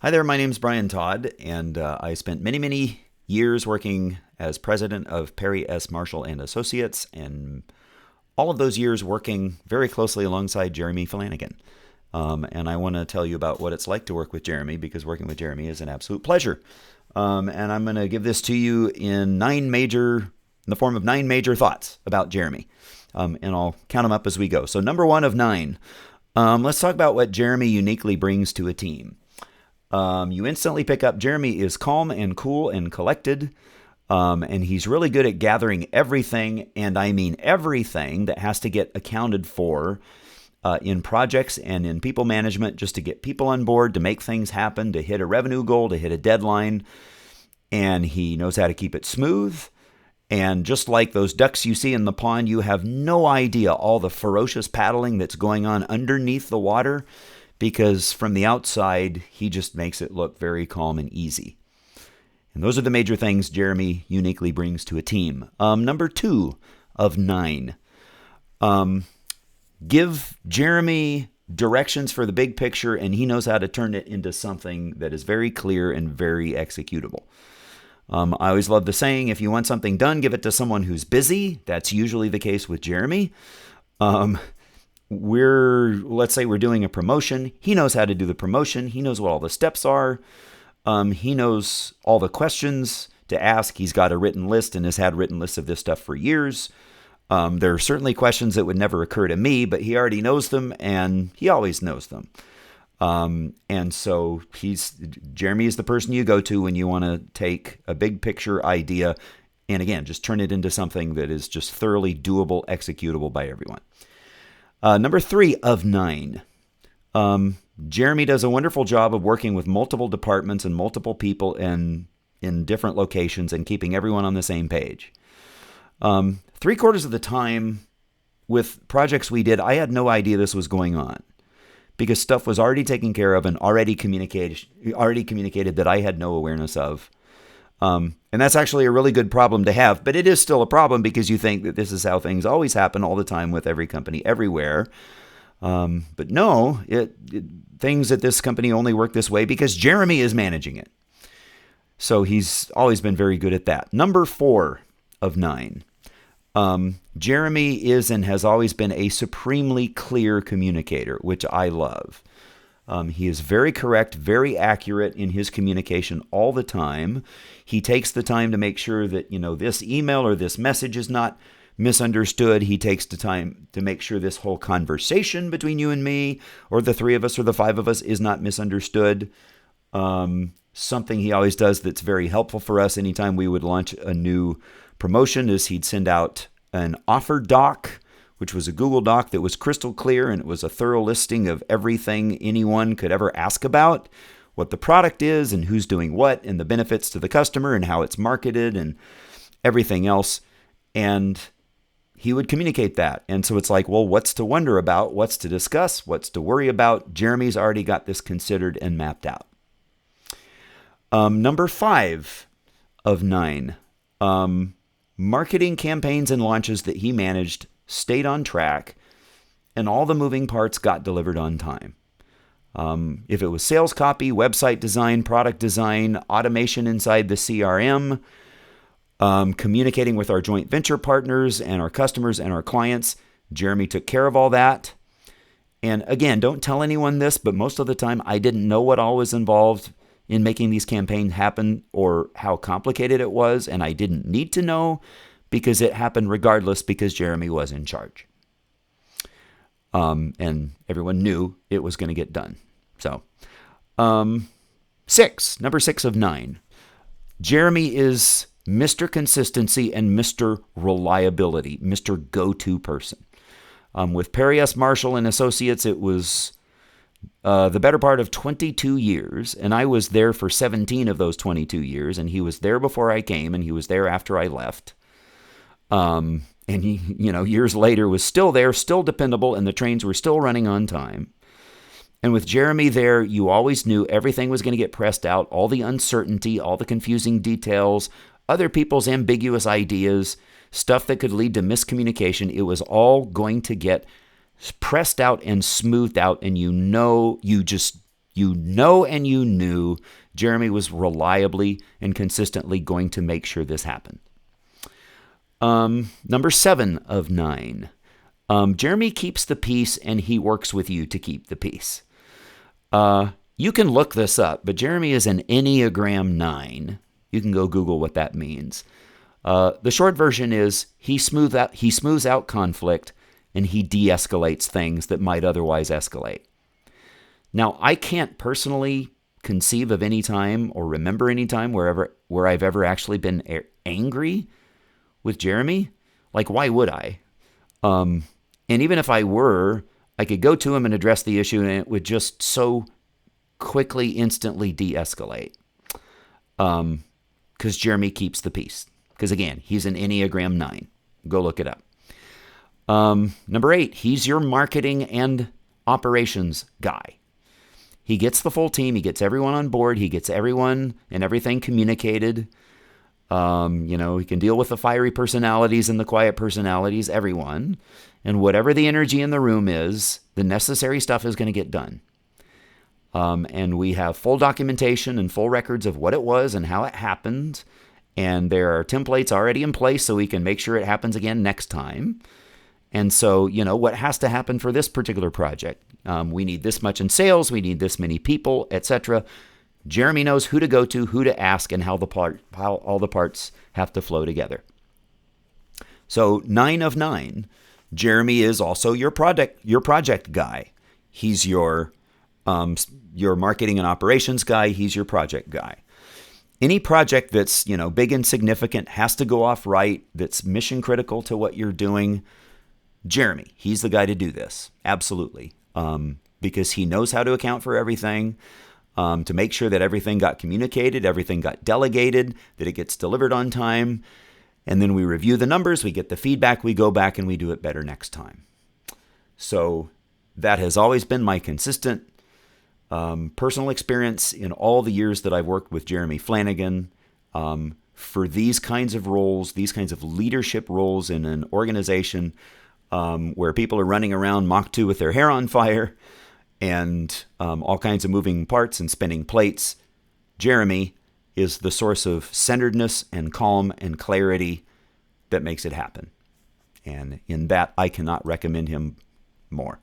Hi there, my name's Bryan Todd, and I spent many years working as president of Perry S. Marshall and Associates, and all of those years working very closely alongside Jeremy Flanagan. And I want to tell you about what it's like to work with Jeremy, because working with Jeremy is an absolute pleasure. And I'm going to give this to you in the form of 9 major thoughts about Jeremy. And I'll count them up as we go. So number 1 of 9, let's talk about what Jeremy uniquely brings to a team. You instantly pick up Jeremy is calm and cool and collected, and he's really good at gathering everything, and I mean everything that has to get accounted for in projects and in people management, just to get people on board, to make things happen, to hit a revenue goal, to hit a deadline, and he knows how to keep it smooth. And just like those ducks you see in the pond, you have no idea all the ferocious paddling that's going on underneath the water, because from the outside, he just makes it look very calm and easy. And those are the major things Jeremy uniquely brings to a team. Number 2 of 9. Give Jeremy directions for the big picture, and he knows how to turn it into something that is very clear and very executable. I always love the saying, if you want something done, give it to someone who's busy. That's usually the case with Jeremy. Let's say we're doing a promotion. He knows how to do the promotion. He knows what all the steps are. He knows all the questions to ask. He's got a written list and has had written lists of this stuff for years. There are certainly questions that would never occur to me, but he already knows them, and he always knows them. And so Jeremy is the person you go to when you want to take a big picture idea and, again, just turn it into something that is just thoroughly doable, executable by everyone. Number 3 of 9. Jeremy does a wonderful job of working with multiple departments and multiple people in different locations and keeping everyone on the same page. 3/4 of the time with projects we did, I had no idea this was going on, because stuff was already taken care of and already communicated that I had no awareness of. And that's actually a really good problem to have, but it is still a problem because you think that this is how things always happen all the time with every company everywhere. But no, things at this company only work this way because Jeremy is managing it. So he's always been very good at that. Number 4 of 9. Jeremy is and has always been a supremely clear communicator, which I love. He is very correct, very accurate in his communication all the time. He takes the time to make sure that, this email or this message is not misunderstood. He takes the time to make sure this whole conversation between you and me, or the 3 of us or the 5 of us, is not misunderstood. Something he always does that's very helpful for us anytime we would launch a new promotion is he'd send out an offer doc, which was a Google Doc that was crystal clear, and it was a thorough listing of everything anyone could ever ask about, what the product is and who's doing what, and the benefits to the customer and how it's marketed and everything else. And he would communicate that. And so it's like, well, what's to wonder about? What's to discuss? What's to worry about? Jeremy's already got this considered and mapped out. Number 5 of 9. Marketing campaigns and launches that he managed stayed on track, and all the moving parts got delivered on time. If it was sales copy, website design, product design, automation inside the CRM, communicating with our joint venture partners and our customers and our clients, Jeremy took care of all that. And again, don't tell anyone this, but most of the time I didn't know what all was involved in making these campaigns happen or how complicated it was, and I didn't need to know because it happened regardless because Jeremy was in charge. And everyone knew it was going to get done. So, number 6 of 9. Jeremy is Mr. Consistency and Mr. Reliability, Mr. Go-To person. With Perry S. Marshall and Associates, it was the better part of 22 years, and I was there for 17 of those 22 years, and he was there before I came, and he was there after I left. And he, years later was still there, still dependable, and the trains were still running on time. And with Jeremy there, you always knew everything was going to get pressed out, all the uncertainty, all the confusing details, other people's ambiguous ideas, stuff that could lead to miscommunication. It was all going to get pressed out and smoothed out, and you just You know and you knew Jeremy was reliably and consistently going to make sure this happened. Number 7 of 9. Jeremy keeps the peace and he works with you to keep the peace. You can look this up, but Jeremy is an Enneagram 9. You can go Google what that means. The short version is he smooths out conflict and he de-escalates things that might otherwise escalate. Now, I can't personally conceive of any time or remember any time where I've ever actually been angry with Jeremy. Like, why would I? And even if I were, I could go to him and address the issue, and it would just so quickly, instantly de-escalate. Because Jeremy keeps the peace. Because again, he's an Enneagram 9. Go look it up. Number 8, he's your marketing and operations guy. He gets the full team. He gets everyone on board. He gets everyone and everything communicated. He can deal with the fiery personalities and the quiet personalities, everyone. And whatever the energy in the room is, the necessary stuff is going to get done. And we have full documentation and full records of what it was and how it happened. And there are templates already in place so we can make sure it happens again next time. And so, what has to happen for this particular project? We need this much in sales. We need this many people, etc. Jeremy knows who to go to, who to ask, and how all the parts have to flow together. So 9 of 9. Jeremy is also your project guy. He's your marketing and operations guy. He's your project guy. Any project that's, big and significant, has to go off right, that's mission critical to what you're doing, Jeremy, he's the guy to do this. Absolutely. Because he knows how to account for everything, to make sure that everything got communicated, everything got delegated, that it gets delivered on time. And then we review the numbers, we get the feedback, we go back and we do it better next time. So that has always been my consistent personal experience in all the years that I've worked with Jeremy Flanagan. For these kinds of roles, these kinds of leadership roles in an organization where people are running around Mach 2 with their hair on fire and all kinds of moving parts and spinning plates, Jeremy is the source of centeredness and calm and clarity that makes it happen. And in that, I cannot recommend him more.